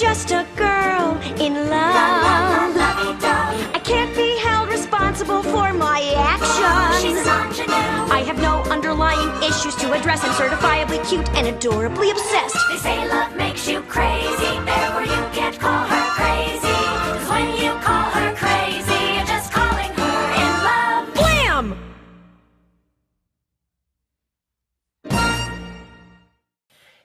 just a girl in love. I can't be held responsible for my actions. I have no underlying issues to address. I'm certifiably cute and adorably obsessed. They say love makes you crazy, therefore you can't call her crazy. 'Cause when you call her crazy, you're just calling her in love. Blam!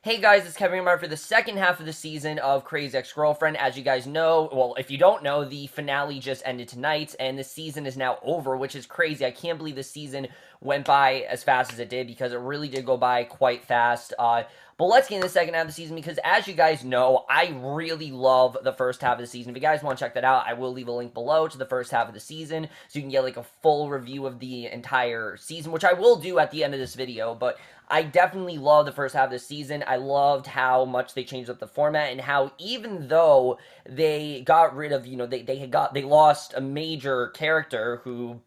Hey guys, it's Kevin Mark for the second half of the season of Crazy Ex-Girlfriend. As you guys know, well, if you don't know, the finale just ended tonight, and the season is now over, which is crazy. I can't believe the season went by as fast as it did, because it really did go by quite fast. But let's get into the second half of the season, because as you guys know, I really love the first half of the season. If you guys want to check that out, I will leave a link below to the first half of the season, so you can get like a full review of the entire season, which I will do at the end of this video. But I definitely love the first half of the season. I loved how much they changed up the format, and how even though they got rid of, you know, they lost a major character who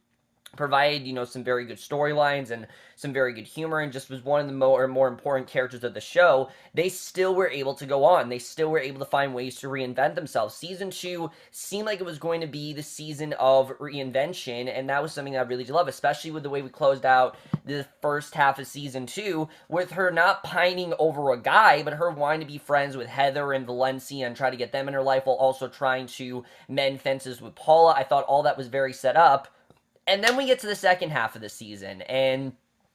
provided, you know, some very good storylines and some very good humor, and just was one of the more important characters of the show, they still were able to go on. They still were able to find ways to reinvent themselves. Season 2 seemed like it was going to be the season of reinvention, and that was something I really did love, especially with the way we closed out the first half of Season 2, with her not pining over a guy, but her wanting to be friends with Heather and Valencia and try to get them in her life, while also trying to mend fences with Paula. I thought all that was very set up. And then we get to the second half of the season, and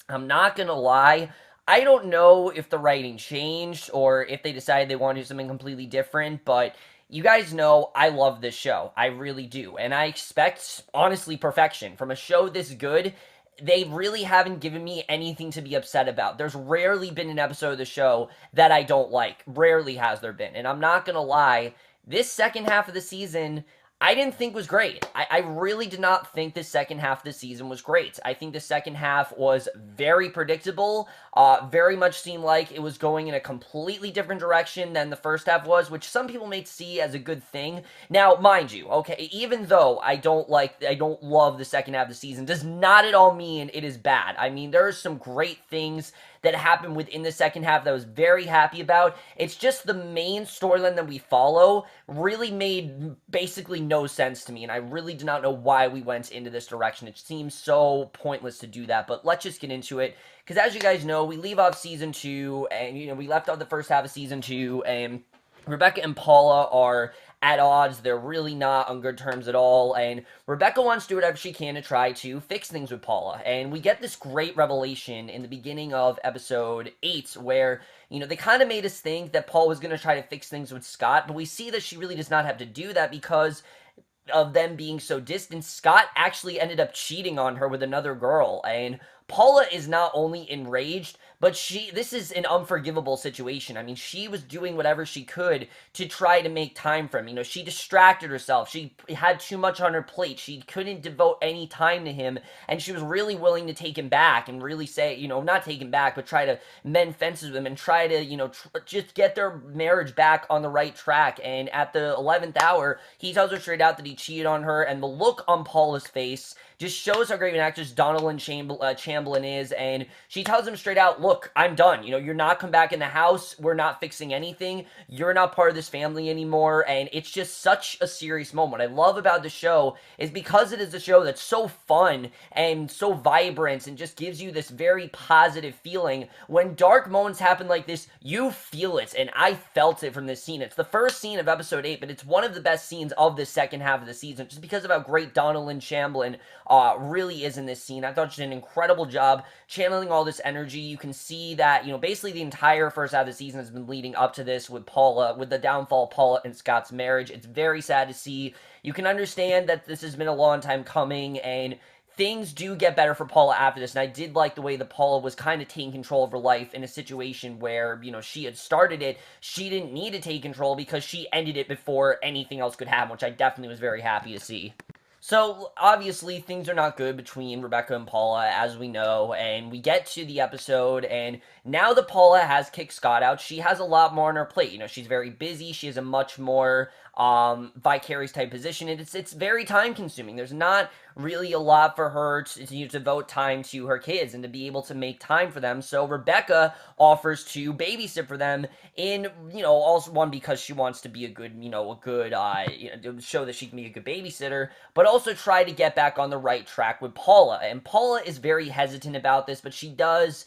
I'm not gonna lie, I don't know if the writing changed or if they decided they want to do something completely different, but you guys know I love this show. I really do. And I expect, honestly, perfection. From a show this good, they really haven't given me anything to be upset about. There's rarely been an episode of the show that I don't like. Rarely has there been. And I'm not gonna lie, this second half of the season, I didn't think was great. I really did not think the second half of the season was great. I think the second half was very predictable, very much seemed like it was going in a completely different direction than the first half was, which some people may see as a good thing. Now, mind you, okay, even though I don't love the second half of the season, does not at all mean it is bad. I mean, there are some great things that happened within the second half that I was very happy about. It's just the main storyline that we follow really made basically no sense to me, and I really do not know why we went into this direction. It seems so pointless to do that, but let's just get into it, because as you guys know, we leave off Season 2, and, you know, we left off the first half of Season 2, and Rebecca and Paula are at odds. They're really not on good terms at all, and Rebecca wants to do whatever she can to try to fix things with Paula, and we get this great revelation in the beginning of episode 8, where, you know, they kind of made us think that Paul was going to try to fix things with Scott, but we see that she really does not have to do that, because of them being so distant. Scott actually ended up cheating on her with another girl, and Paula is not only enraged, but this is an unforgivable situation. I mean, she was doing whatever she could to try to make time for him. You know, she distracted herself. She had too much on her plate. She couldn't devote any time to him, and she was really willing to take him back and really say, you know, not take him back, but try to mend fences with him and try to, you know, just get their marriage back on the right track. And at the 11th hour, he tells her straight out that he cheated on her, and the look on Paula's face just shows how great of an actress Donalyn Chamberlain is, and she tells him straight out, look, I'm done. You know, you're not coming back in the house. We're not fixing anything. You're not part of this family anymore, and it's just such a serious moment. What I love about the show is because it is a show that's so fun and so vibrant and just gives you this very positive feeling. When dark moments happen like this, you feel it, and I felt it from this scene. It's the first scene of episode 8, but it's one of the best scenes of the second half of the season, just because of how great Donalyn Chamberlain really is in this scene. I thought she did an incredible job channeling all this energy. You can see that, you know, basically the entire first half of the season has been leading up to this with Paula, with the downfall of Paula and Scott's marriage. It's very sad to see. You can understand that this has been a long time coming, and things do get better for Paula after this, and I did like the way that Paula was kind of taking control of her life in a situation where, you know, she had started it. She didn't need to take control because she ended it before anything else could happen, which I definitely was very happy to see. So, obviously, things are not good between Rebecca and Paula, as we know, and we get to the episode, and now that Paula has kicked Scott out, she has a lot more on her plate. You know, she's very busy, she has a much more vicarious type position, and it's very time-consuming. There's not really a lot for her to devote time to her kids and to be able to make time for them. So Rebecca offers to babysit for them in, also one, because she wants to be a good, show that she can be a good babysitter, but also try to get back on the right track with Paula. And Paula is very hesitant about this, but she does,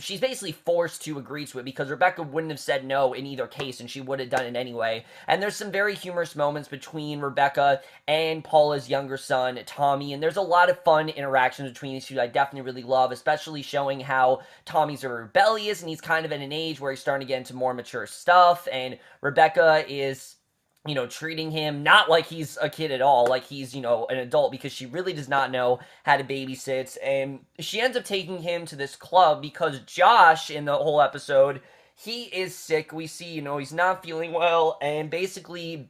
she's basically forced to agree to it because Rebecca wouldn't have said no in either case, and she would have done it anyway. And there's some very humorous moments between Rebecca and Paula's younger son, Tommy, and there's a lot of fun interactions between these two I definitely really love, especially showing how Tommy's very rebellious, and he's kind of at an age where he's starting to get into more mature stuff, and Rebecca is treating him not like he's a kid at all, like he's, an adult, because she really does not know how to babysit, and she ends up taking him to this club because Josh, in the whole episode, he is sick. We see, he's not feeling well, and basically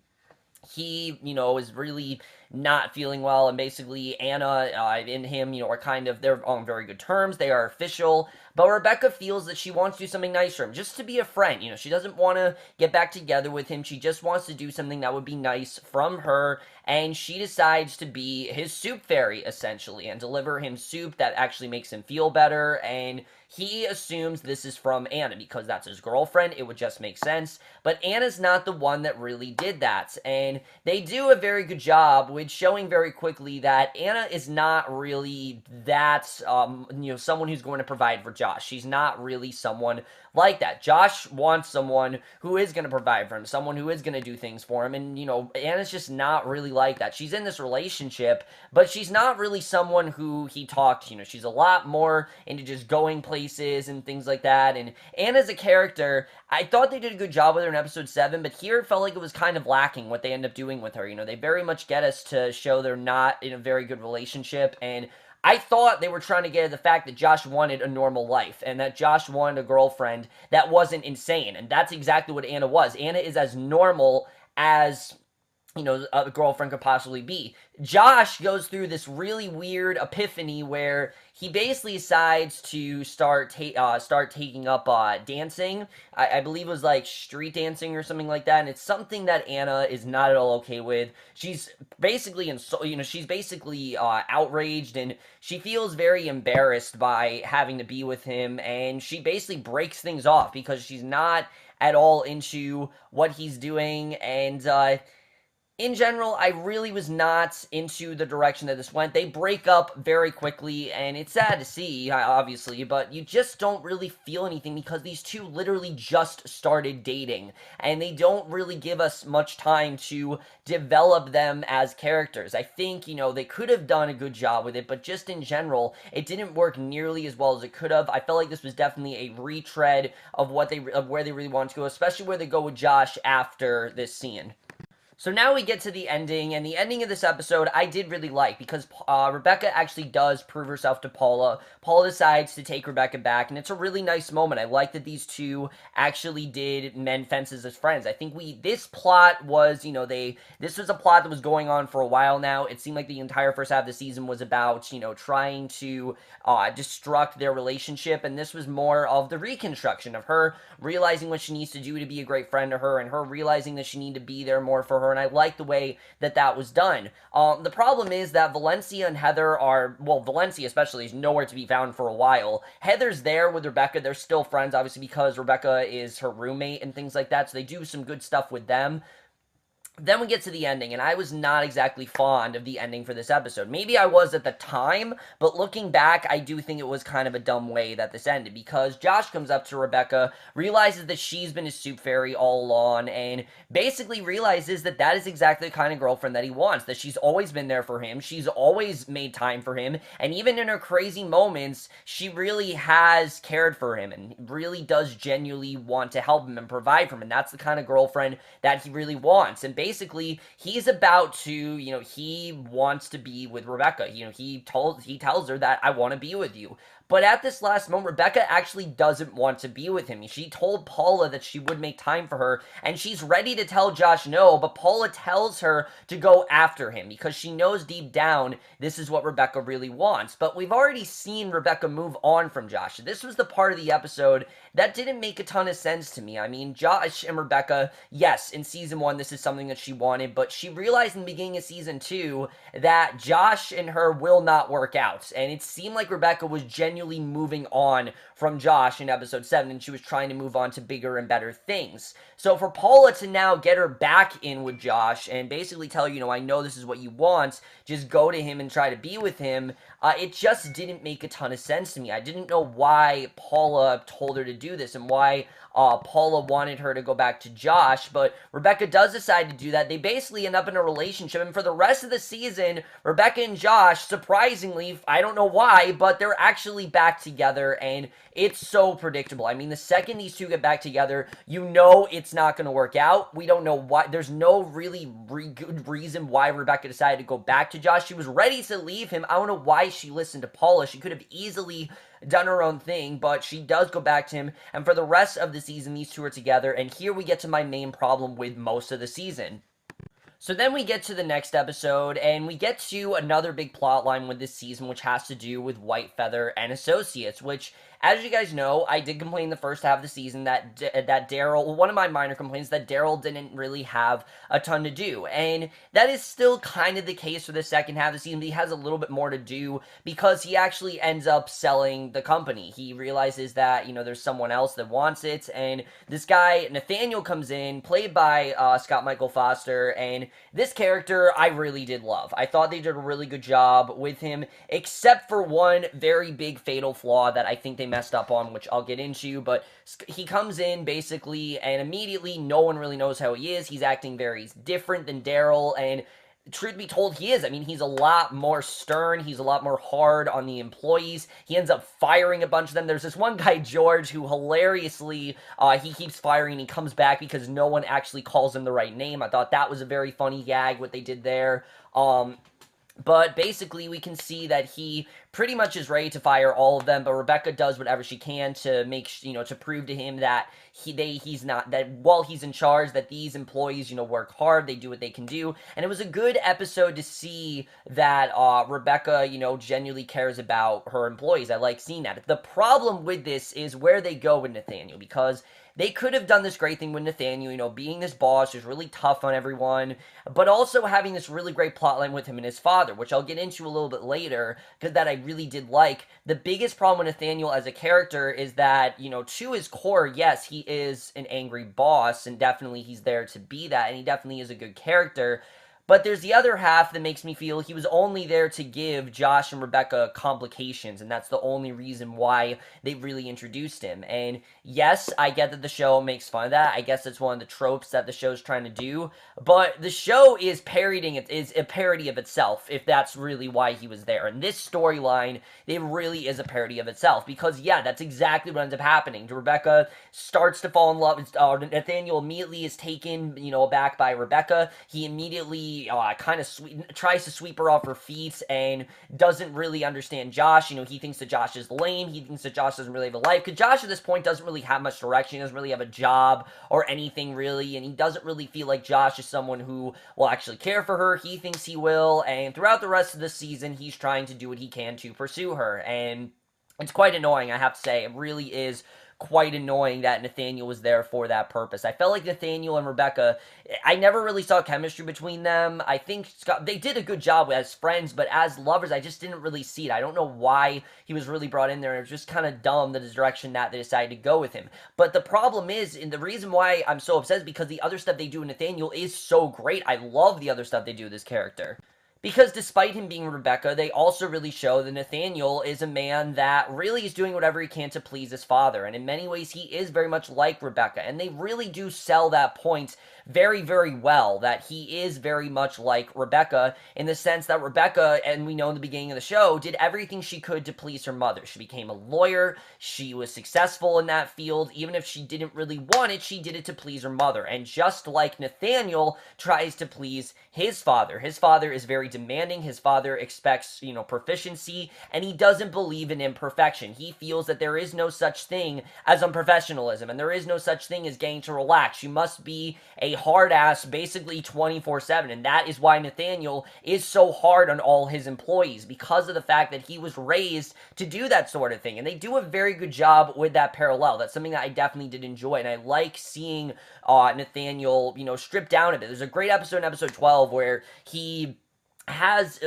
he, is really not feeling well, and basically Anna and him, are kind of, they're on very good terms, they are official, but Rebecca feels that she wants to do something nice for him, just to be a friend, she doesn't want to get back together with him, she just wants to do something that would be nice from her, and she decides to be his soup fairy, essentially, and deliver him soup that actually makes him feel better, and he assumes this is from Anna, because that's his girlfriend, it would just make sense, but Anna's not the one that really did that, and they do a very good job with showing very quickly that Anna is not really that, someone who's going to provide for Josh. She's not really someone like that. Josh wants someone who is going to provide for him, someone who is going to do things for him, and, Anna's just not really like that. She's in this relationship, but she's not really someone who he talked to, she's a lot more into just going places and things like that, and Anna's a character, I thought they did a good job with her in episode 7, but here it felt like it was kind of lacking what they end up doing with her. They very much get us to show they're not in a very good relationship, and I thought they were trying to get at the fact that Josh wanted a normal life, and that Josh wanted a girlfriend that wasn't insane, and that's exactly what Anna was. Anna is as normal as a girlfriend could possibly be. Josh goes through this really weird epiphany where he basically decides to start taking up dancing. I believe it was like street dancing or something like that, and it's something that Anna is not at all okay with. She's basically outraged, and she feels very embarrassed by having to be with him, and she basically breaks things off because she's not at all into what he's doing, and in general, I really was not into the direction that this went. They break up very quickly, and it's sad to see, obviously, but you just don't really feel anything because these two literally just started dating, and they don't really give us much time to develop them as characters. I think, they could have done a good job with it, but just in general, it didn't work nearly as well as it could have. I felt like this was definitely a retread of where they really wanted to go, especially where they go with Josh after this scene. So now we get to the ending, and the ending of this episode I did really like, because Rebecca actually does prove herself to Paula. Paula decides to take Rebecca back, and it's a really nice moment. I like that these two actually did mend fences as friends. I think this plot was, this was a plot that was going on for a while now. It seemed like the entire first half of the season was about, trying to destruct their relationship, and this was more of the reconstruction of her realizing what she needs to do to be a great friend to her, and her realizing that she needed to be there more for her, and I like the way that was done. The problem is that Valencia and Heather Valencia especially is nowhere to be found for a while. Heather's there with Rebecca. They're still friends, obviously, because Rebecca is her roommate and things like that, so they do some good stuff with them. Then we get to the ending, and I was not exactly fond of the ending for this episode. Maybe I was at the time, but looking back, I do think it was kind of a dumb way that this ended, because Josh comes up to Rebecca, realizes that she's been his soup fairy all along, and basically realizes that that is exactly the kind of girlfriend that he wants, that she's always been there for him, she's always made time for him, and even in her crazy moments, she really has cared for him, and really does genuinely want to help him and provide for him, and that's the kind of girlfriend that he really wants. And basically, he's about to, he wants to be with Rebecca. He tells her that, I want to be with you. But at this last moment, Rebecca actually doesn't want to be with him. She told Paula that she would make time for her, and she's ready to tell Josh no, but Paula tells her to go after him because she knows deep down this is what Rebecca really wants. But we've already seen Rebecca move on from Josh. This was the part of the episode that didn't make a ton of sense to me. I mean, Josh and Rebecca, yes, in season 1, this is something that she wanted, but she realized in the beginning of season 2 that Josh and her will not work out. And it seemed like Rebecca was genuinely moving on from Josh in episode 7, and she was trying to move on to bigger and better things. So for Paula to now get her back in with Josh and basically tell her, you know, I know this is what you want, just go to him and try to be with him, it just didn't make a ton of sense to me. I didn't know why Paula told her to do this and why Paula wanted her to go back to Josh, but Rebecca does decide to do that. They basically end up in a relationship, and for the rest of the season, Rebecca and Josh, surprisingly, I don't know why, but they're actually back together, and it's so predictable. I mean, the second these two get back together, you know it's not going to work out. We don't know why. There's no really good reason why Rebecca decided to go back to Josh. She was ready to leave him. I don't know why she listened to Paula. She could have easily done her own thing, but she does go back to him, and for the rest of the season, these two are together, and here we get to my main problem with most of the season. So then we get to the next episode, and we get to another big plot line with this season, which has to do with Whitefeather and Associates, which, as you guys know, I did complain the first half of the season that Daryl, one of my minor complaints, that Daryl didn't really have a ton to do, and that is still kind of the case for the second half of the season, but he has a little bit more to do because he actually ends up selling the company. He realizes that, you know, there's someone else that wants it, and this guy, Nathaniel, comes in, played by Scott Michael Foster, and this character I really did love. I thought they did a really good job with him, except for one very big fatal flaw that I think they messed up on, which I'll get into, but he comes in basically, and immediately no one really knows how he is. He's acting very different than Daryl, and truth be told, he is. I mean, he's a lot more stern. He's a lot more hard on the employees. He ends up firing a bunch of them. There's this one guy, George, who hilariously, he keeps firing and he comes back because no one actually calls him the right name. I thought that was a very funny gag, what they did there. But basically, we can see that he pretty much is ready to fire all of them, but Rebecca does whatever she can to make, you know, to prove to him that he's not, that while he's in charge, that these employees, you know, work hard, they do what they can do, and it was a good episode to see that Rebecca, you know, genuinely cares about her employees. I like seeing that. The problem with this is where they go with Nathaniel, because they could have done this great thing with Nathaniel, you know, being this boss who's really tough on everyone, but also having this really great plotline with him and his father, which I'll get into a little bit later, because that I really did like. The biggest problem with Nathaniel as a character is that, you know, to his core, yes, he is an angry boss, and definitely he's there to be that, and he definitely is a good character. But there's the other half that makes me feel he was only there to give Josh and Rebecca complications, and that's the only reason why they really introduced him. And yes, I get that the show makes fun of that. I guess it's one of the tropes that the show's trying to do. But the show is parodying it, is a parody of itself, if that's really why he was there. And this storyline, it really is a parody of itself. Because, yeah, that's exactly what ends up happening. Rebecca starts to fall in love. Nathaniel immediately is taken, you know, aback by Rebecca. He immediately kind of tries to sweep her off her feet and doesn't really understand Josh. You know, he thinks that Josh is lame. He thinks that Josh doesn't really have a life, because Josh at this point doesn't really have much direction. He doesn't really have a job or anything really, and he doesn't really feel like Josh is someone who will actually care for her. He thinks he will, and throughout the rest of the season, he's trying to do what he can to pursue her, and it's quite annoying, I have to say. It really is quite annoying that Nathaniel was there for that purpose. I felt like Nathaniel and Rebecca, I never really saw chemistry between them. I think they did a good job as friends, but as lovers, I just didn't really see it. I don't know why he was really brought in there. It was just kind of dumb, the direction that they decided to go with him. But the problem is, and the reason why I'm so upset is because the other stuff they do with Nathaniel is so great. I love the other stuff they do with this character. Because despite him being Rebecca, they also really show that Nathaniel is a man that really is doing whatever he can to please his father. And in many ways, he is very much like Rebecca. And they really do sell that point very, very well, that he is very much like Rebecca, in the sense that Rebecca, and we know in the beginning of the show, did everything she could to please her mother. She became a lawyer, she was successful in that field, even if she didn't really want it, she did it to please her mother. And just like Nathaniel tries to please his father is very demanding. His father expects, proficiency, and he doesn't believe in imperfection. He feels that there is no such thing as unprofessionalism, and there is no such thing as getting to relax. You must be a hard ass basically 24/7, and that is why Nathaniel is so hard on all his employees, because of the fact that he was raised to do that sort of thing. And they do a very good job with that parallel. That's something that I definitely did enjoy, and I like seeing Nathaniel, stripped down a bit. There's a great episode in episode 12 where he ends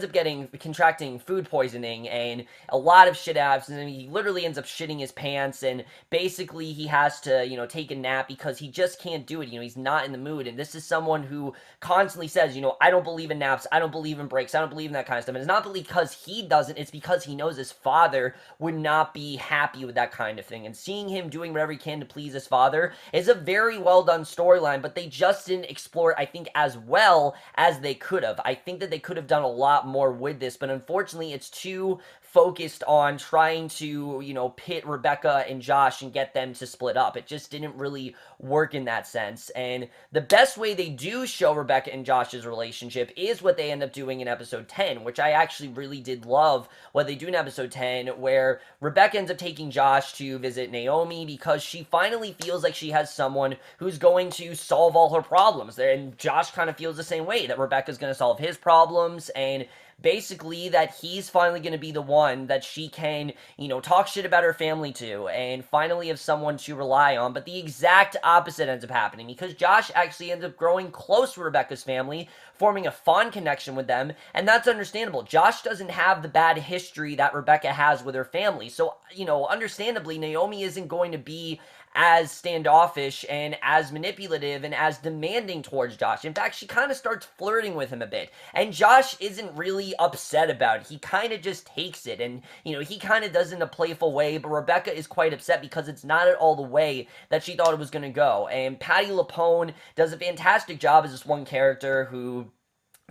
up contracting food poisoning, and a lot of shit happens, and he literally ends up shitting his pants, and basically he has to, take a nap because he just can't do it. He's not in the mood, and this is someone who constantly says, I don't believe in naps, I don't believe in breaks, I don't believe in that kind of stuff, and it's not because he doesn't, it's because he knows his father would not be happy with that kind of thing, and seeing him doing whatever he can to please his father is a very well done storyline, but they just didn't explore it, I think, as well as they could have. I think that they could have done a lot more with this, but unfortunately it's too focused on trying to, pit Rebecca and Josh and get them to split up. It just didn't really work in that sense. And the best way they do show Rebecca and Josh's relationship is what they end up doing in episode 10, which I actually really did love what they do in episode 10, where Rebecca ends up taking Josh to visit Naomi because she finally feels like she has someone who's going to solve all her problems. And Josh kind of feels the same way, that Rebecca's going to solve his problems, and basically that he's finally going to be the one that she can, talk shit about her family to, and finally have someone to rely on. But the exact opposite ends up happening, because Josh actually ends up growing close to Rebecca's family, forming a fond connection with them, and that's understandable. Josh doesn't have the bad history that Rebecca has with her family, so, understandably, Naomi isn't going to be as standoffish and as manipulative and as demanding towards Josh. In fact, she kind of starts flirting with him a bit, and Josh isn't really upset about it. He kind of just takes it, and, he kind of does it in a playful way, but Rebecca is quite upset because it's not at all the way that she thought it was going to go. And Patti LuPone does a fantastic job as this one character who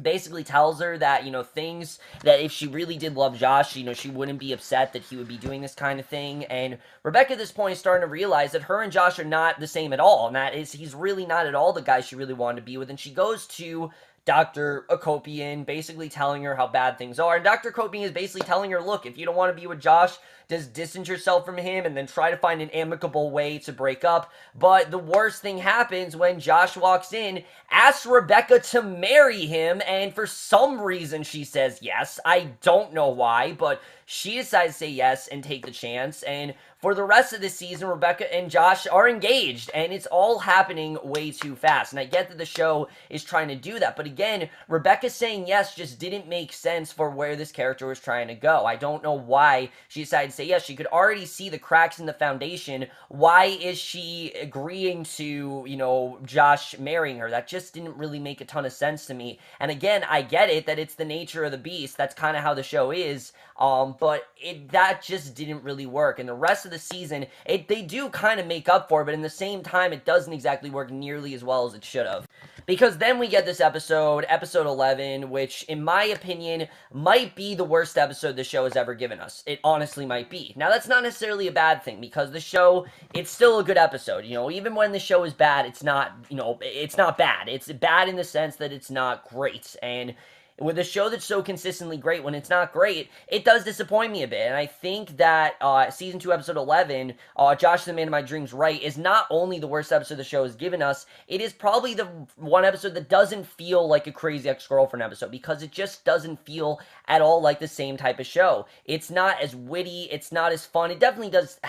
basically tells her that, things that if she really did love Josh, she wouldn't be upset that he would be doing this kind of thing. And Rebecca at this point is starting to realize that her and Josh are not the same at all, and that is, he's really not at all the guy she really wanted to be with. And she goes to Dr. Akopian, basically telling her how bad things are. And Dr. Akopian is basically telling her, look, if you don't want to be with Josh, just distance yourself from him and then try to find an amicable way to break up. But the worst thing happens when Josh walks in, asks Rebecca to marry him, and for some reason she says yes. I don't know why, but she decides to say yes and take the chance. And for the rest of the season, Rebecca and Josh are engaged, and it's all happening way too fast. And I get that the show is trying to do that, but again, Rebecca saying yes just didn't make sense for where this character was trying to go. I don't know why she decided to say yes. She could already see the cracks in the foundation. Why is she agreeing to, Josh marrying her? That just didn't really make a ton of sense to me. And again, I get it that it's the nature of the beast. That's kind of how the show is. But that just didn't really work. And the rest of the season, they do kind of make up for it, but in the same time, it doesn't exactly work nearly as well as it should have. Because then we get this episode 11, which, in my opinion, might be the worst episode the show has ever given us. It honestly might be. Now, that's not necessarily a bad thing, because the show, it's still a good episode. Even when the show is bad, it's not, it's not bad. It's bad in the sense that it's not great. And with a show that's so consistently great, when it's not great, it does disappoint me a bit. And I think that Season 2, Episode 11, Josh the Man of My Dreams Right, is not only the worst episode the show has given us, it is probably the one episode that doesn't feel like a Crazy Ex-Girlfriend episode, because it just doesn't feel at all like the same type of show. It's not as witty, it's not as fun. It definitely does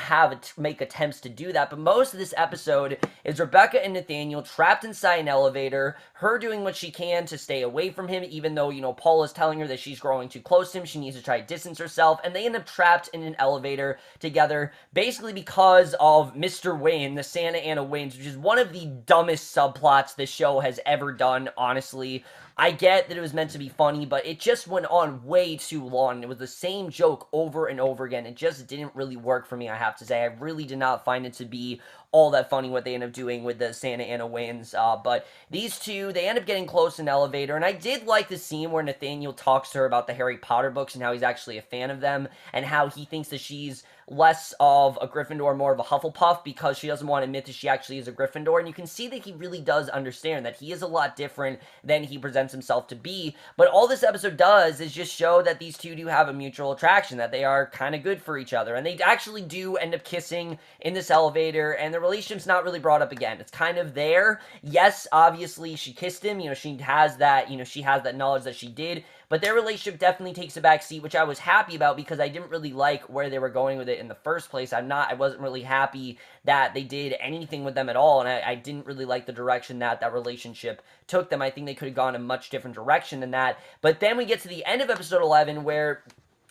make attempts to do that, but most of this episode is Rebecca and Nathaniel trapped inside an elevator, her doing what she can to stay away from him, even though, Paul is telling her that she's growing too close to him, she needs to try to distance herself, and they end up trapped in an elevator together, basically because of Mr. Wynn, the Santa Ana Winds, which is one of the dumbest subplots this show has ever done, honestly. I get that it was meant to be funny, but it just went on way too long. It was the same joke over and over again. It just didn't really work for me, I have to say. I really did not find it to be all that funny what they end up doing with the Santa Ana Winds. But these two, they end up getting close in an elevator, and I did like the scene where Nathaniel talks to her about the Harry Potter books and how he's actually a fan of them, and how he thinks that she's less of a Gryffindor, more of a Hufflepuff, because she doesn't want to admit that she actually is a Gryffindor, and you can see that he really does understand that he is a lot different than he presents himself to be. But all this episode does is just show that these two do have a mutual attraction, that they are kind of good for each other, and they actually do end up kissing in this elevator, and the relationship's not really brought up again. It's kind of there. Yes, obviously she kissed him, she has that, she has that knowledge that she did, but their relationship definitely takes a back seat, which I was happy about because I didn't really like where they were going with it in the first place. I wasn't really happy that they did anything with them at all, and I didn't really like the direction that relationship took them. I think they could have gone a much different direction than that. But then we get to the end of episode 11 where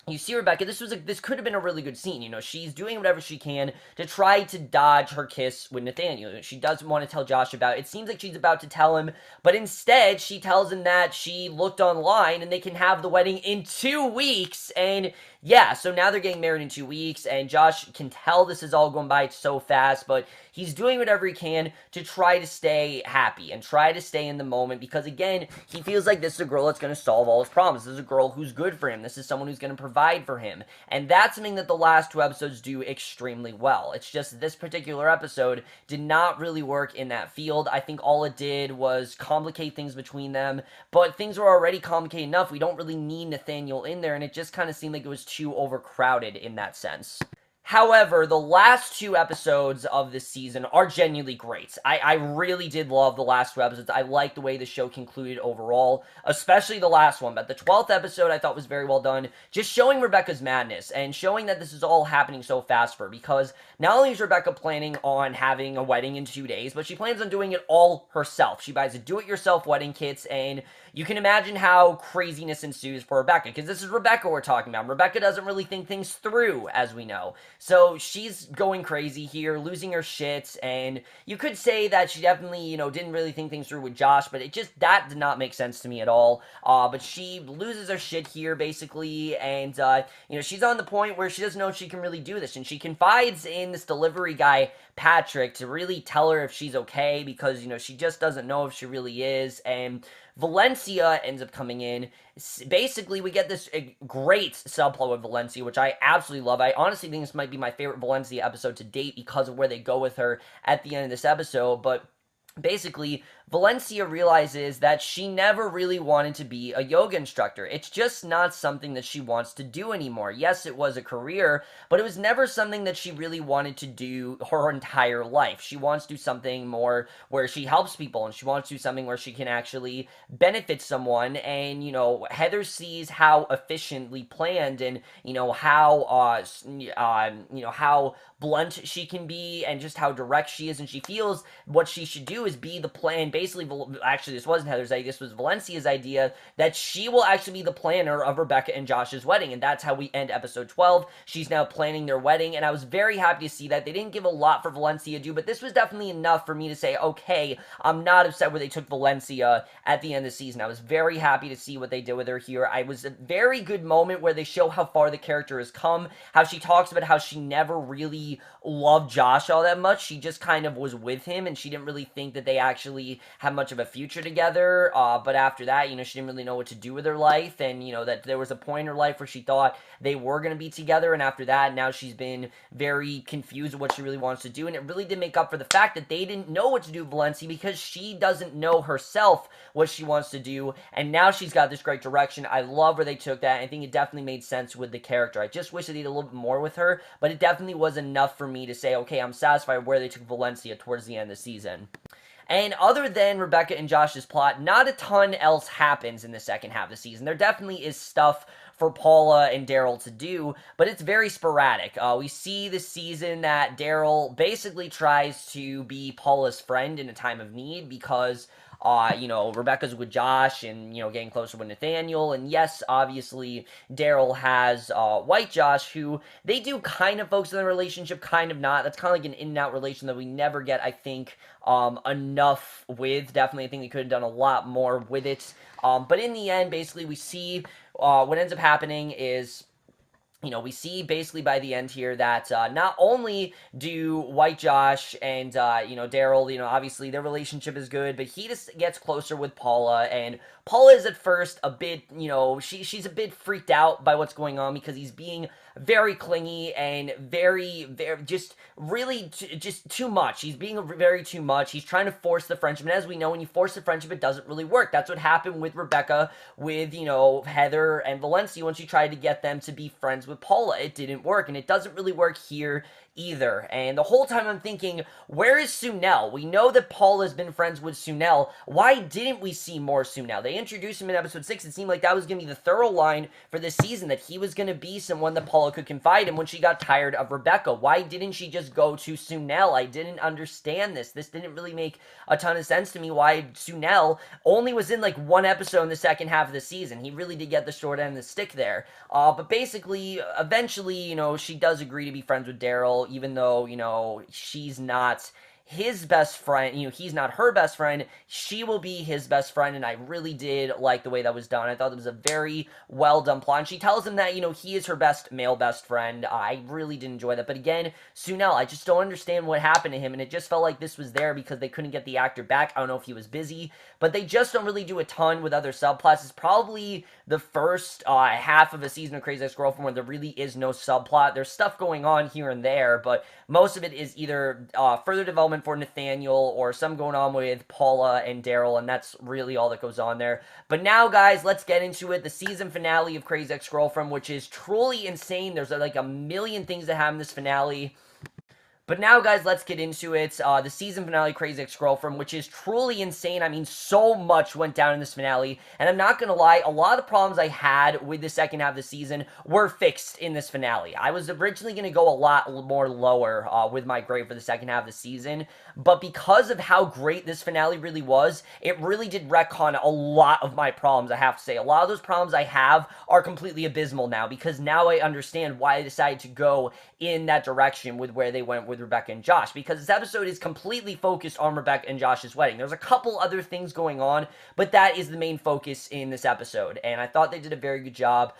you see Rebecca. This could have been a really good scene. She's doing whatever she can to try to dodge her kiss with Nathaniel. She doesn't want to tell Josh about it. It seems like she's about to tell him, but instead she tells him that she looked online and they can have the wedding in 2 weeks. And yeah, so now they're getting married in 2 weeks, and Josh can tell this is all going by so fast, but he's doing whatever he can to try to stay happy and try to stay in the moment because, again, he feels like this is a girl that's going to solve all his problems. This is a girl who's good for him. This is someone who's going to provide for him, and that's something that the last 2 episodes do extremely well. It's just this particular episode did not really work in that field. I think all it did was complicate things between them, but things were already complicated enough. We don't really need Nathaniel in there, and it just kind of seemed like it was too overcrowded in that sense. However, the last 2 episodes of this season are genuinely great. I really did love the last 2 episodes. I liked the way the show concluded overall, especially the last one. But the 12th episode I thought was very well done, just showing Rebecca's madness and showing that this is all happening so fast for her, because not only is Rebecca planning on having a wedding in 2 days, but she plans on doing it all herself. She buys a do-it-yourself wedding kits, and you can imagine how craziness ensues for Rebecca, because this is Rebecca we're talking about. Rebecca doesn't really think things through, as we know. So she's going crazy here, losing her shit, and you could say that she definitely, didn't really think things through with Josh, but that did not make sense to me at all. But she loses her shit here, basically, and, she's on the point where she doesn't know if she can really do this, and she confides in this delivery guy, Patrick, to really tell her if she's okay, because, she just doesn't know if she really is, and Valencia ends up coming in. Basically, we get this great subplot with Valencia, which I absolutely love. I honestly think this might be my favorite Valencia episode to date because of where they go with her at the end of this episode, but basically, Valencia realizes that she never really wanted to be a yoga instructor. It's just not something that she wants to do anymore. Yes, it was a career, but it was never something that she really wanted to do her entire life. She wants to do something more where she helps people, and she wants to do something where she can actually benefit someone. And, Heather sees how efficiently planned and, how blunt she can be and just how direct she is, and she feels what she should do is be the plan. Basically, actually, this wasn't Heather's idea, this was Valencia's idea, that she will actually be the planner of Rebecca and Josh's wedding, and that's how we end episode 12. She's now planning their wedding, and I was very happy to see that. They didn't give a lot for Valencia to do, but this was definitely enough for me to say, okay, I'm not upset where they took Valencia at the end of the season. I was very happy to see what they did with her here. I was a very good moment where they show how far the character has come, how she talks about how she never really loved Josh all that much. She just kind of was with him, and she didn't really think that they actually had much of a future together, but after that, she didn't really know what to do with her life, and, that there was a point in her life where she thought they were going to be together, and after that, now she's been very confused with what she really wants to do, and it really did make up for the fact that they didn't know what to do with Valencia, because she doesn't know herself what she wants to do, and now she's got this great direction. I love where they took that. I think it definitely made sense with the character. I just wish they did a little bit more with her, but it definitely was enough for me to say, okay, I'm satisfied where they took Valencia towards the end of the season. And other than Rebecca and Josh's plot, not a ton else happens in the second half of the season. There definitely is stuff for Paula and Daryl to do, but it's very sporadic. We see this season that Daryl basically tries to be Paula's friend in a time of need because Rebecca's with Josh and, getting closer with Nathaniel. And yes, obviously, Daryl has White Josh, who they do kind of focus on the relationship, kind of not. That's kind of like an in-and-out relation that we never get, I think, enough with. Definitely, I think they could have done a lot more with it. But in the end, basically, we see what ends up happening is, we see basically by the end here that not only do White Josh and, Daryl, obviously their relationship is good, but he just gets closer with Paula, and Paula is at first a bit, she's a bit freaked out by what's going on because he's being very clingy and very just really just too much. He's being very too much. He's trying to force the friendship, and as we know, when you force the friendship, it doesn't really work. That's what happened with Rebecca, with, you know, Heather and Valencia when she tried to get them to be friends with Paula. It didn't work, and it doesn't really work here either. And the whole time I'm thinking, where is Sunel? We know that Paul has been friends with Sunel. Why didn't we see more Sunel? They introduced him in episode 6. It seemed like that was going to be the thorough line for this season, that he was going to be someone that Paula could confide in when she got tired of Rebecca. Why didn't she just go to Sunel? I didn't understand this. This didn't really make a ton of sense to me, why Sunel only was in like one episode in the second half of the season. He really did get the short end of the stick there. But basically, eventually, you know, she does agree to be friends with Daryl, even though, you know, she's not his best friend, you know, he's not her best friend, she will be his best friend, and I really did like the way that was done. I thought it was a very well done plot, and she tells him that, you know, he is her male best friend. I really did enjoy that, but again, Sunel, I just don't understand what happened to him, and it just felt like this was there because they couldn't get the actor back. I don't know if he was busy, but they just don't really do a ton with other subplots. It's probably the first half of a season of Crazy Ex-Girlfriend where there really is no subplot. There's stuff going on here and there, but most of it is either further development for Nathaniel or some going on with Paula and Daryl, and that's really all that goes on there. But now, guys, let's get into it. The season finale of Crazy Ex-Girlfriend, which is truly insane. There's like a million things that happen in this finale. But now, guys, let's get into it. The season finale, Crazy Ex-Girlfriend, which is truly insane. I mean, so much went down in this finale. And I'm not going to lie, a lot of the problems I had with the second half of the season were fixed in this finale. I was originally going to go a lot more lower with my grade for the second half of the season. But because of how great this finale really was, it really did retcon a lot of my problems, I have to say. A lot of those problems I have are completely abysmal now, because now I understand why I decided to go in that direction with where they went with Rebecca and Josh, because this episode is completely focused on Rebecca and Josh's wedding. There's a couple other things going on, but that is the main focus in this episode, and I thought they did a very good job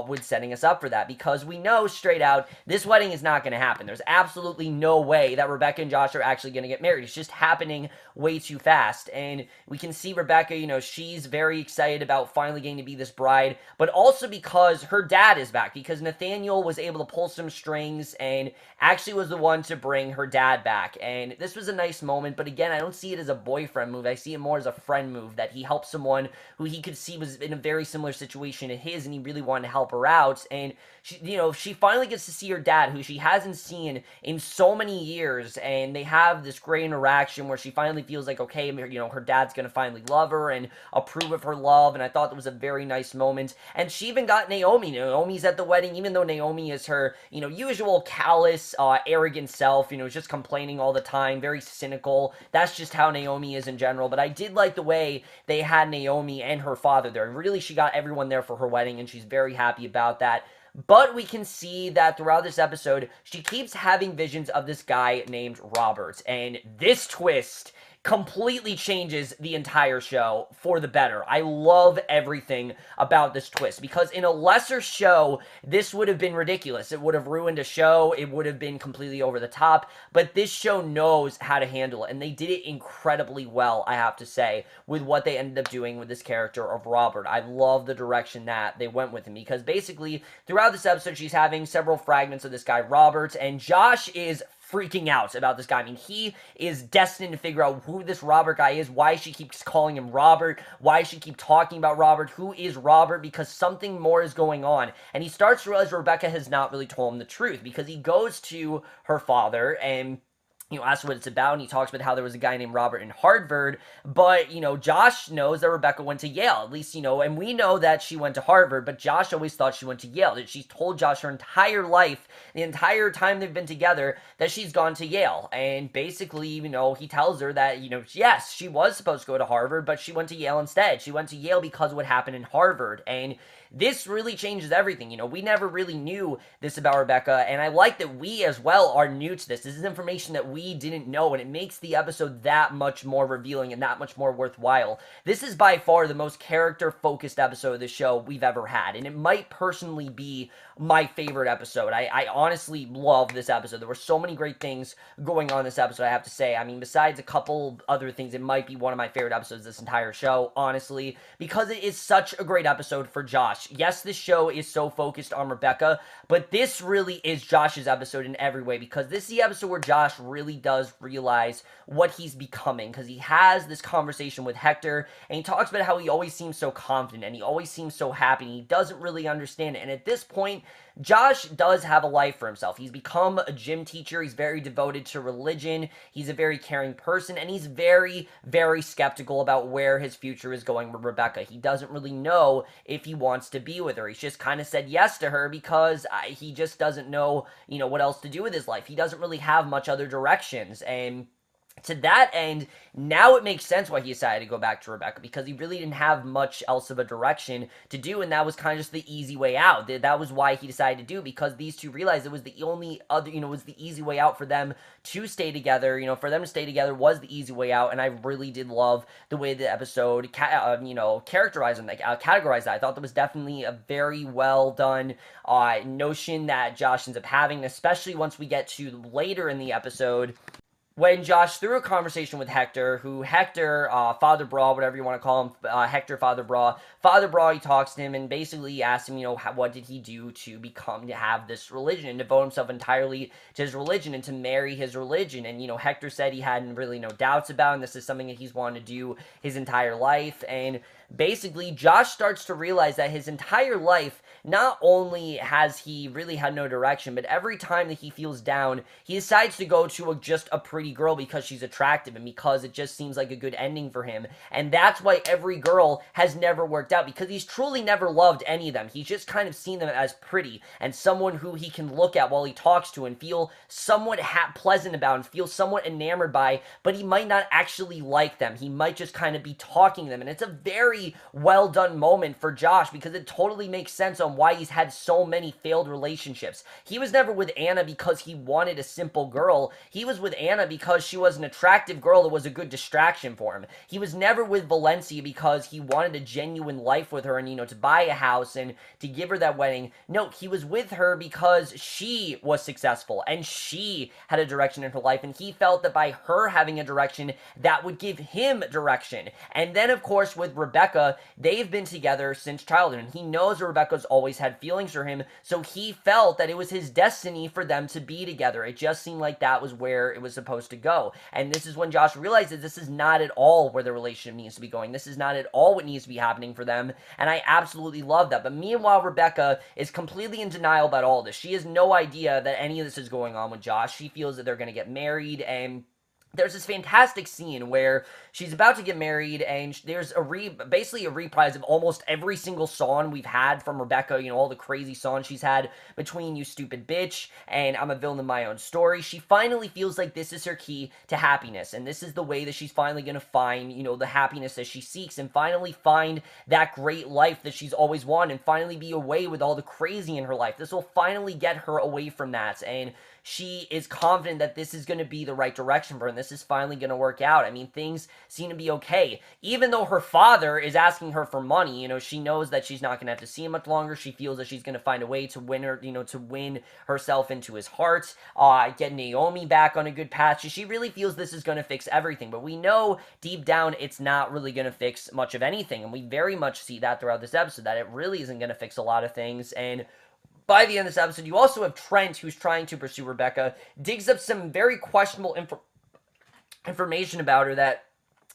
with setting us up for that, because we know straight out this wedding is not going to happen. There's absolutely no way that Rebecca and Josh are actually going to get married. It's just happening way too fast, and we can see Rebecca, you know, she's very excited about finally getting to be this bride, but also because her dad is back, because Nathaniel was able to pull some strings and actually was the one to bring her dad back, and this was a nice moment. But again, I don't see it as a boyfriend move. I see it more as a friend move, that he helped someone who he could see was in a very similar situation to his, and he really wanted to help her out. And she, you know, she finally gets to see her dad, who she hasn't seen in so many years, and they have this great interaction where she finally feels like, okay, you know, her dad's gonna finally love her and approve of her love, and I thought that was a very nice moment. And she even got Naomi. Naomi's at the wedding, even though Naomi is her, you know, usual callous, arrogant self, you know, just complaining all the time, very cynical. That's just how Naomi is in general, but I did like the way they had Naomi and her father there. Really, she got everyone there for her wedding, and she's very happy about that. But we can see that throughout this episode, she keeps having visions of this guy named Robert, and this twist completely changes the entire show for the better. I love everything about this twist, because in a lesser show, this would have been ridiculous. It would have ruined a show. It would have been completely over the top, but this show knows how to handle it, and they did it incredibly well, I have to say, with what they ended up doing with this character of Robert. I love the direction that they went with him, because basically, throughout this episode, she's having several fragments of this guy, Robert, and Josh is freaking out about this guy. I mean, he is destined to figure out who this Robert guy is, why she keeps calling him Robert, why she keeps talking about Robert, who is Robert, because something more is going on. And he starts to realize Rebecca has not really told him the truth, because he goes to her father and, you know, asks what it's about, and he talks about how there was a guy named Robert in Harvard, but, you know, Josh knows that Rebecca went to Yale, at least, you know, and we know that she went to Harvard, but Josh always thought she went to Yale, that she's told Josh her entire life, the entire time they've been together, that she's gone to Yale, and basically, you know, he tells her that, you know, yes, she was supposed to go to Harvard, but she went to Yale instead. She went to Yale because of what happened in Harvard, and this really changes everything. You know, we never really knew this about Rebecca, and I like that we as well are new to this. This is information that we didn't know, and it makes the episode that much more revealing and that much more worthwhile. This is by far the most character-focused episode of the show we've ever had, and it might personally be my favorite episode. I honestly love this episode. There were so many great things going on in this episode, I have to say. I mean, besides a couple other things, it might be one of my favorite episodes of this entire show, honestly, because it is such a great episode for Josh. Yes, this show is so focused on Rebecca, but this really is Josh's episode in every way, because this is the episode where Josh really does realize what he's becoming, because he has this conversation with Hector, and he talks about how he always seems so confident, and he always seems so happy, and he doesn't really understand it, and at this point, Josh does have a life for himself. He's become a gym teacher, he's very devoted to religion, he's a very caring person, and he's very, very skeptical about where his future is going with Rebecca. He doesn't really know if he wants to be with her. He's just kind of said yes to her because he just doesn't know, what else to do with his life. He doesn't really have much other directions, and to that end, now it makes sense why he decided to go back to Rebecca, because he really didn't have much else of a direction to do, and that was kind of just the easy way out. That was why he decided to do it, because these two realized it was the only other, was the easy way out for them to stay together. For them to stay together was the easy way out, and I really did love the way the episode, characterized them, categorized that. I thought that was definitely a very well done notion that Josh ends up having, especially once we get to later in the episode, when Josh, through a conversation with Hector, Father Bra, whatever you want to call him, Hector Father Bra, he talks to him and basically asks him, what did he do to have this religion and devote himself entirely to his religion and to marry his religion. And, Hector said he had really no doubts about it, and this is something that he's wanted to do his entire life. And basically, Josh starts to realize that his entire life, not only has he really had no direction, but every time that he feels down, he decides to go to just a pretty girl because she's attractive and because it just seems like a good ending for him. And that's why every girl has never worked out, because he's truly never loved any of them. He's just kind of seen them as pretty and someone who he can look at while he talks to and feel somewhat pleasant about and feel somewhat enamored by, but he might not actually like them. He might just kind of be talking to them. And it's a very well done moment for Josh, because it totally makes sense on why he's had so many failed relationships. He was never with Anna because he wanted a simple girl. He was with Anna because she was an attractive girl that was a good distraction for him. He was never with Valencia because he wanted a genuine life with her and, to buy a house and to give her that wedding. No, he was with her because she was successful and she had a direction in her life, and he felt that by her having a direction, that would give him direction. And then, of course, with Rebecca, they've been together since childhood, and he knows that Rebecca's always had feelings for him, so he felt that it was his destiny for them to be together. It just seemed like that was where it was supposed to go. And this is when Josh realizes this is not at all where the relationship needs to be going. This is not at all what needs to be happening for them, and I absolutely love that. But meanwhile, Rebecca is completely in denial about all this. She has no idea that any of this is going on with Josh. She feels that they're going to get married, and there's this fantastic scene where she's about to get married, and there's basically a reprise of almost every single song we've had from Rebecca, all the crazy songs she's had between You Stupid Bitch and I'm a Villain in My Own Story. She finally feels like this is her key to happiness, and this is the way that she's finally going to find, the happiness that she seeks, and finally find that great life that she's always wanted, and finally be away with all the crazy in her life. This will finally get her away from that, and she is confident that this is going to be the right direction for her, and this is finally going to work out. I mean, things seem to be okay. Even though her father is asking her for money, she knows that she's not going to have to see him much longer. She feels that she's going to find a way to win her, to win herself into his heart, get Naomi back on a good path. She really feels this is going to fix everything, but we know deep down it's not really going to fix much of anything, and we very much see that throughout this episode, that it really isn't going to fix a lot of things. And by the end of this episode, you also have Trent, who's trying to pursue Rebecca, digs up some very questionable information about her that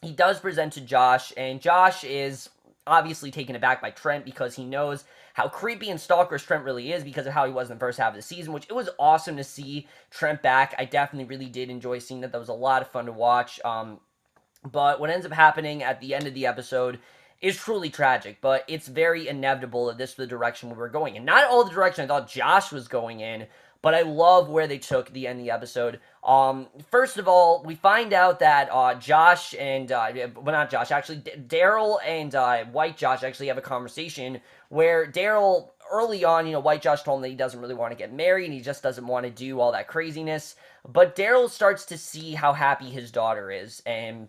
he does present to Josh, and Josh is obviously taken aback by Trent because he knows how creepy and stalkerish Trent really is because of how he was in the first half of the season, which it was awesome to see Trent back. I definitely really did enjoy seeing that. That was a lot of fun to watch. But what ends up happening at the end of the episode is truly tragic, but it's very inevitable that this is the direction we were going in. Not all the direction I thought Josh was going in, but I love where they took the end of the episode. First of all, we find out that Josh and, not Josh, actually, Daryl and White Josh actually have a conversation where Daryl, early on, White Josh told him that he doesn't really want to get married, and he just doesn't want to do all that craziness, but Daryl starts to see how happy his daughter is, and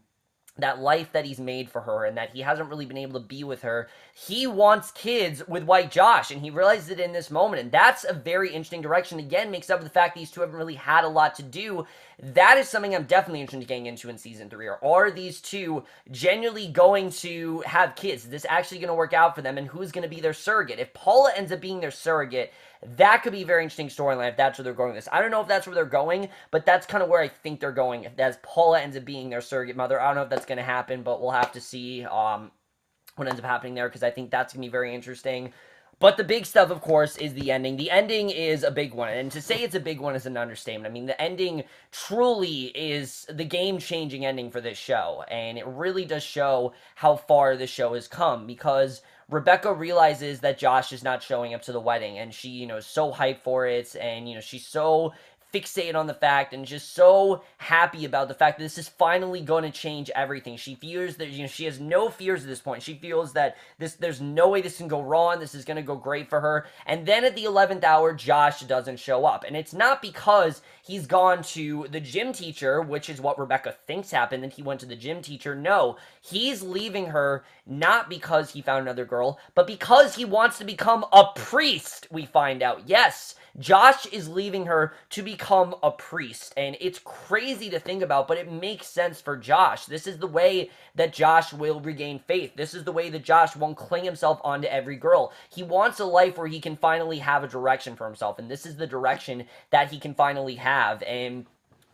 that life that he's made for her and that he hasn't really been able to be with her. He wants kids with White Josh, and he realizes it in this moment, and that's a very interesting direction. Again, makes up for the fact these two haven't really had a lot to do. That is something I'm definitely interested in getting into in season 3. Are these two genuinely going to have kids? Is this actually going to work out for them, and who's going to be their surrogate? If Paula ends up being their surrogate, that could be a very interesting storyline if that's where they're going with this. I don't know if that's where they're going, but that's kind of where I think they're going. If that's Paula ends up being their surrogate mother, I don't know if that's going to happen, but we'll have to see what ends up happening there, because I think that's going to be very interesting. But the big stuff, of course, is the ending. The ending is a big one, and to say it's a big one is an understatement. I mean, the ending truly is the game-changing ending for this show, and it really does show how far this show has come, because Rebecca realizes that Josh is not showing up to the wedding, and she, is so hyped for it, and, she's so fixated on the fact and just so happy about the fact that this is finally going to change everything. She fears that, she has no fears at this point. She feels that there's no way this can go wrong. This is going to go great for her. And then at the 11th hour, Josh doesn't show up. And it's not because he's gone to the gym teacher, which is what Rebecca thinks happened, and he went to the gym teacher. No, he's leaving her not because he found another girl, but because he wants to become a priest, we find out. Yes, Josh is leaving her to become a priest, and it's crazy to think about, but it makes sense for Josh. This is the way that Josh will regain faith. This is the way that Josh won't cling himself onto every girl. He wants a life where he can finally have a direction for himself, and this is the direction that he can finally have, and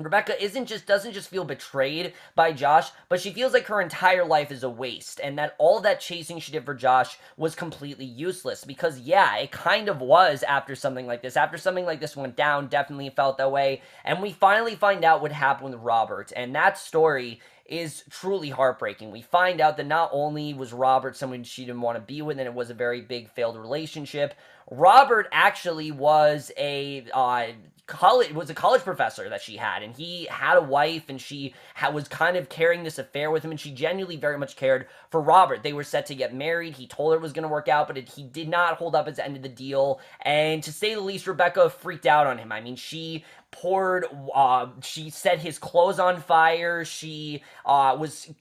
Rebecca doesn't just feel betrayed by Josh, but she feels like her entire life is a waste, and that all that chasing she did for Josh was completely useless, because yeah, it kind of was after something like this. After something like this went down, definitely felt that way, and we finally find out what happened with Robert, and that story is truly heartbreaking. We find out that not only was Robert someone she didn't want to be with, and it was a very big failed relationship, Robert actually was a college professor that she had, and he had a wife, and she was kind of carrying this affair with him, and she genuinely very much cared for Robert. They were set to get married. He told her it was going to work out, but he did not hold up his end of the deal, and to say the least, Rebecca freaked out on him. I mean, she set his clothes on fire. She was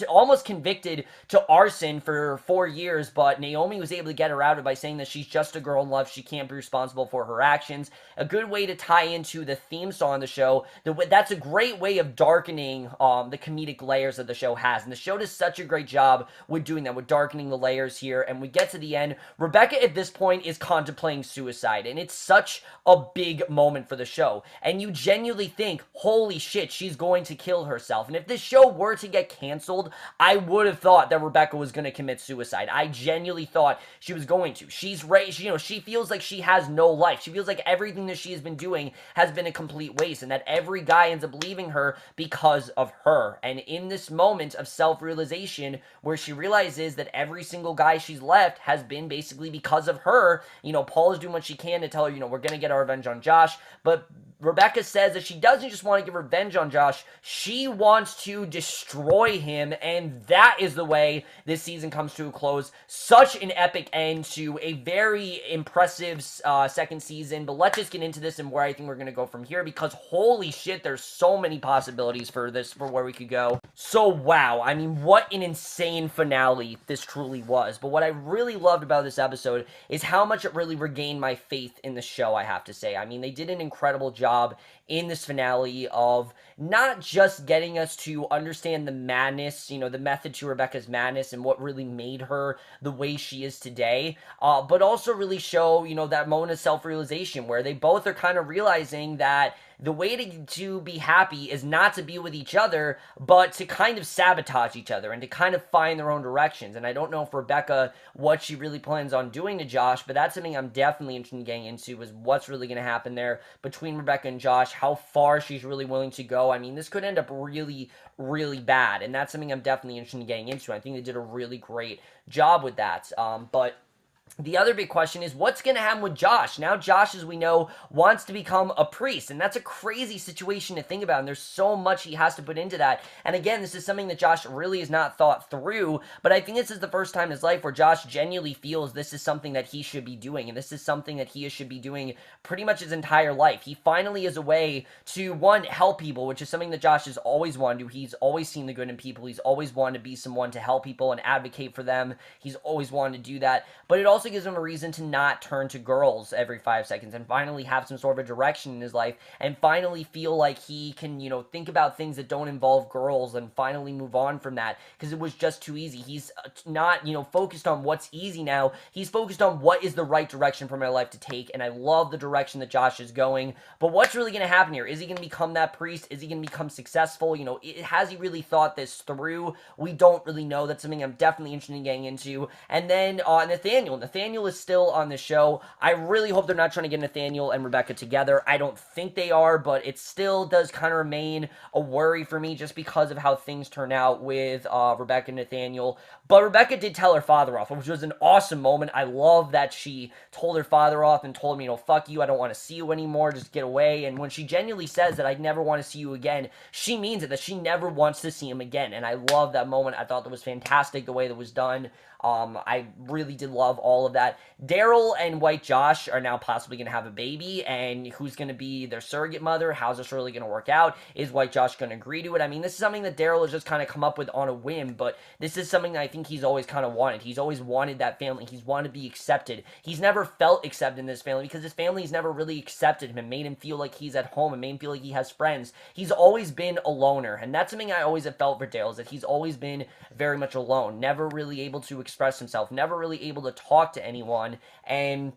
almost convicted to arson for 4 years, but Naomi was able to get her out of it by saying that she's just a girl in love. She can't be responsible for her actions. A good way to tie into the theme song of the show. That's a great way of darkening the comedic layers that the show has, and the show does such a great job with doing that, with darkening the layers here. And we get to the end. Rebecca at this point is contemplating suicide, and it's such a big moment for the show, and you genuinely think, holy shit, she's going to kill herself. And if this show were to get canceled, I would have thought that Rebecca was going to commit suicide. I genuinely thought she was going to. She's raised, she feels like she has no life. She feels like everything that she has been doing has been a complete waste, and that every guy ends up leaving her because of her. And in this moment of self-realization, where she realizes that every single guy she's left has been basically because of her, Paul is doing what she can to tell her, we're going to get our revenge on Josh, but Rebecca says that she doesn't just want to get revenge on Josh, she wants to destroy him, and that is the way this season comes to a close. Such an epic end to a very impressive second season, but let's just get into this and where I think we're going to go from here, because holy shit, there's so many possibilities for where we could go. So wow, I mean, what an insane finale this truly was. But what I really loved about this episode is how much it really regained my faith in the show, I have to say. I mean, they did an incredible job in this finale of not just getting us to understand the madness, the method to Rebecca's madness and what really made her the way she is today, but also really show, that moment of self-realization where they both are kind of realizing that the way to be happy is not to be with each other, but to kind of sabotage each other and to kind of find their own directions. And I don't know for Rebecca what she really plans on doing to Josh, but that's something I'm definitely interested in getting into, is what's really going to happen there between Rebecca and Josh, how far she's really willing to go. I mean, this could end up really, really bad, and that's something I'm definitely interested in getting into. I think they did a really great job with that, but the other big question is what's going to happen with Josh? Now Josh, as we know, wants to become a priest, and that's a crazy situation to think about, and there's so much he has to put into that. And again, this is something that Josh really has not thought through, but I think this is the first time in his life where Josh genuinely feels this is something that he should be doing, and this is something that he should be doing pretty much his entire life. He finally is a way to, one, help people, which is something that Josh has always wanted to. He's always seen the good in people. He's always wanted to be someone to help people and advocate for them. He's always wanted to do that, but it also gives him a reason to not turn to girls every 5 seconds and finally have some sort of a direction in his life and finally feel like he can, think about things that don't involve girls and finally move on from that, because it was just too easy. He's not, focused on what's easy now. He's focused on what is the right direction for my life to take, and I love the direction that Josh is going. But what's really going to happen here? Is he going to become that priest? Is he going to become successful? Has he really thought this through? We don't really know. That's something I'm definitely interested in getting into. And then Nathaniel. Nathaniel is still on the show. I really hope they're not trying to get Nathaniel and Rebecca together. I don't think they are, but it still does kind of remain a worry for me just because of how things turn out with Rebecca and Nathaniel. But Rebecca did tell her father off, which was an awesome moment. I love that she told her father off and told him, fuck you, I don't want to see you anymore, just get away. And when she genuinely says that, I'd never want to see you again, she means it, that she never wants to see him again. And I love that moment. I thought that was fantastic, the way that was done. I really did love all of that. Daryl and White Josh are now possibly going to have a baby, and who's going to be their surrogate mother? How's this really going to work out? Is White Josh going to agree to it? I mean, this is something that Daryl has just kind of come up with on a whim, but this is something that I think he's always kind of wanted. He's always wanted that family. He's wanted to be accepted. He's never felt accepted in this family because his family's never really accepted him and made him feel like he's at home and made him feel like he has friends. He's always been a loner, and that's something I always have felt for Daryl, is that he's always been very much alone, never really able to express himself, never really able to talk to anyone. And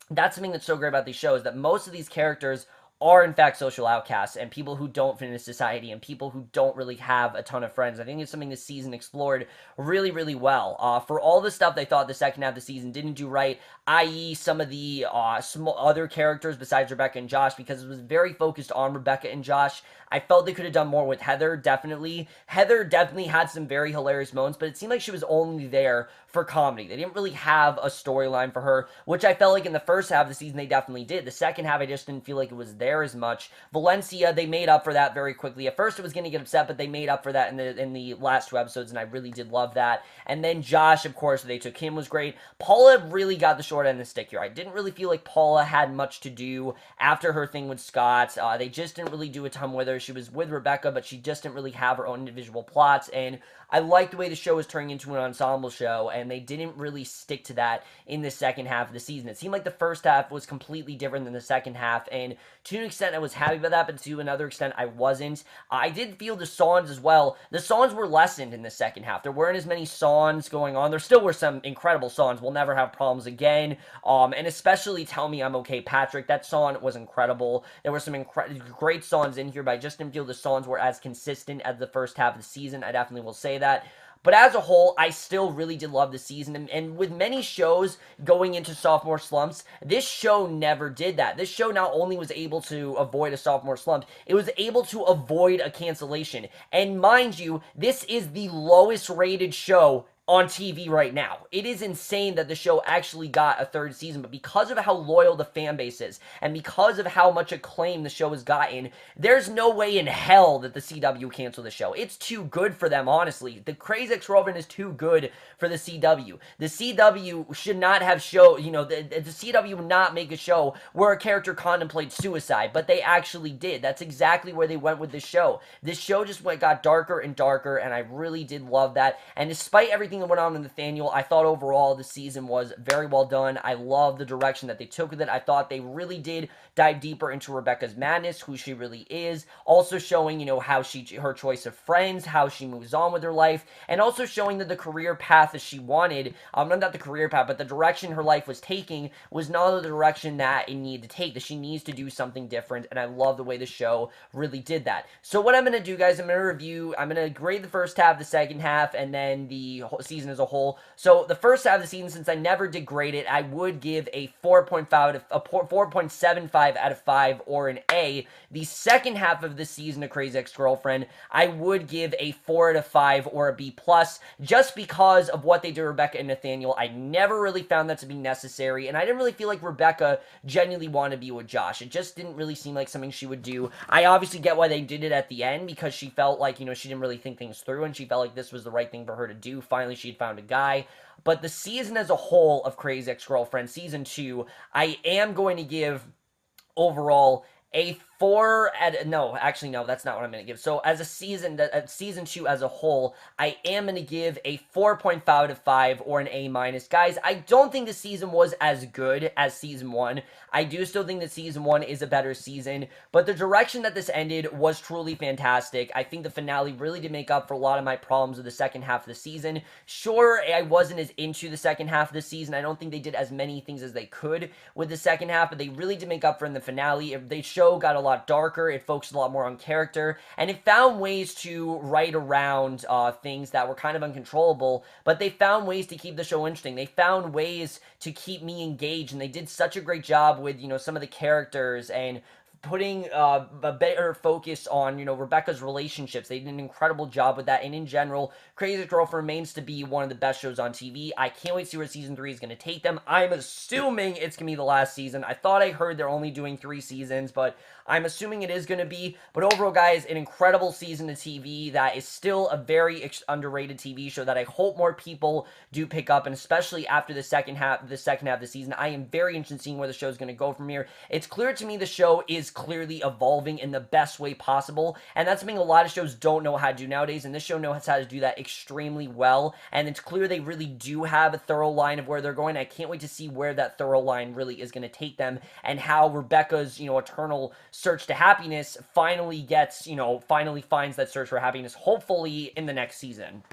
that's something that's so great about these shows, that most of these characters are in fact social outcasts and people who don't fit into society and people who don't really have a ton of friends. I think it's something this season explored really, really well. For all the stuff they thought the second half of the season didn't do right, i.e. some of the other characters besides Rebecca and Josh, because it was very focused on Rebecca and Josh, I felt they could have done more with Heather, definitely. Heather definitely had some very hilarious moments, but it seemed like she was only there for comedy. They didn't really have a storyline for her, which I felt like in the first half of the season they definitely did. The second half, I just didn't feel like it was there as much. Valencia, they made up for that very quickly. At first, it was going to get upset, but they made up for that in the last 2 episodes, and I really did love that. And then Josh, of course, they took him, was great. Paula really got the short end of the stick here. I didn't really feel like Paula had much to do after her thing with Scott. They just didn't really do a ton with her. She was with Rebecca, but she just didn't really have her own individual plots, and I liked the way the show was turning into an ensemble show, and they didn't really stick to that in the second half of the season. It seemed like the first half was completely different than the second half, and to an extent I was happy about that, but to another extent I wasn't. I did feel the songs as well. The songs were lessened in the second half. There weren't as many songs going on. There still were some incredible songs. We'll Never Have Problems Again, and especially Tell Me I'm Okay Patrick. That song was incredible. There were some great songs in here, but I just didn't feel the songs were as consistent as the first half of the season. I definitely will say that. But as a whole, I still really did love the season, and with many shows going into sophomore slumps, this show never did that. This show not only was able to avoid a sophomore slump, it was able to avoid a cancellation. And mind you, this is the lowest rated show on TV right now. It is insane that the show actually got a 3rd season, but because of how loyal the fan base is, and because of how much acclaim the show has gotten, there's no way in hell that the CW canceled the show. It's too good for them, honestly. The Crazy Ex-Girlfriend is too good for the CW. The CW should not have show, the CW would not make a show where a character contemplates suicide, but they actually did. That's exactly where they went with this show. This show just got darker and darker, and I really did love that. And despite everything that went on with Nathaniel, I thought overall the season was very well done. I love the direction that they took with it. I thought they really did dive deeper into Rebecca's madness, who she really is, also showing, how her choice of friends, how she moves on with her life, and also showing that the career path that she wanted, not the career path, but the direction her life was taking was not the direction that it needed to take, that she needs to do something different, and I love the way the show really did that. So what I'm going to do, guys, I'm going to grade the first half, the second half, and then the season as a whole. So the first half of the season, since I never did grade it, I would give a 4.75 out of 5 or an A. The second half of the season of Crazy Ex-Girlfriend, I would give a 4 out of 5 or a B+, just because of what they did to Rebecca and Nathaniel. I never really found that to be necessary, and I didn't really feel like Rebecca genuinely wanted to be with Josh. It just didn't really seem like something she would do. I obviously get why they did it at the end, because she felt like, you know, she didn't really think things through, and she felt like this was the right thing for her to do. Finally, she'd found a guy. But the season as a whole of Crazy Ex-Girlfriend, season 2, I am going to give overall a 4 at, no, actually, no, that's not what I'm going to give. So, as a season 2 as a whole, I am going to give a 4.5 out of 5 or an A-. Guys, I don't think the season was as good as season 1. I do still think that season 1 is a better season, but the direction that this ended was truly fantastic. I think the finale really did make up for a lot of my problems with the second half of the season. Sure, I wasn't as into the second half of the season. I don't think they did as many things as they could with the second half, but they really did make up for in the finale. The show got a lot darker, it focused a lot more on character, and it found ways to write around things that were kind of uncontrollable, but they found ways to keep the show interesting. They found ways to keep me engaged, and they did such a great job with, you know, some of the characters and putting a better focus on, you know, Rebecca's relationships. They did an incredible job with that, and in general, Crazy Ex-Girlfriend remains to be one of the best shows on TV. I can't wait to see where season 3 is going to take them. I'm assuming it's going to be the last season. I thought I heard they're only doing 3 seasons, but I'm assuming it is going to be. But overall, guys, an incredible season of TV that is still a very underrated TV show that I hope more people do pick up, and especially after the second half of the season, I am very interested in seeing where the show is going to go from here. It's clear to me the show is clearly evolving in the best way possible, and that's something a lot of shows don't know how to do nowadays, and this show knows how to do that extremely well, and it's clear they really do have a thorough line of where they're going. I can't wait to see where that thorough line really is going to take them, and how Rebecca's, you know, eternal search to happiness finally finds that search for happiness, hopefully in the next season.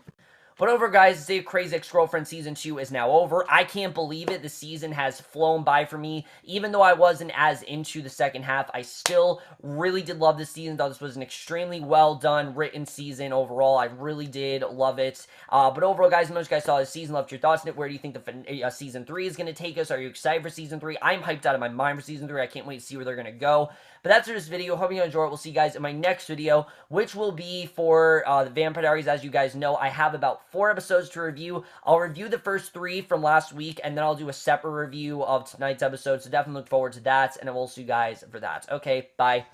But over, guys, the Crazy Ex-Girlfriend Season 2 is now over. I can't believe it. The season has flown by for me. Even though I wasn't as into the second half, I still really did love this season. Thought this was an extremely well-done, written season overall. I really did love it. But overall, guys, most of you guys saw this season. Left your thoughts on it. Where do you think the Season 3 is going to take us? Are you excited for Season 3? I'm hyped out of my mind for Season 3. I can't wait to see where they're going to go. But that's it for this video. Hope you enjoyed it. We'll see you guys in my next video, which will be for the Vampire Diaries. As you guys know, I have about 4 episodes to review. I'll review the first 3 from last week, and then I'll do a separate review of tonight's episode, so definitely look forward to that, and I will see you guys for that. Okay, bye.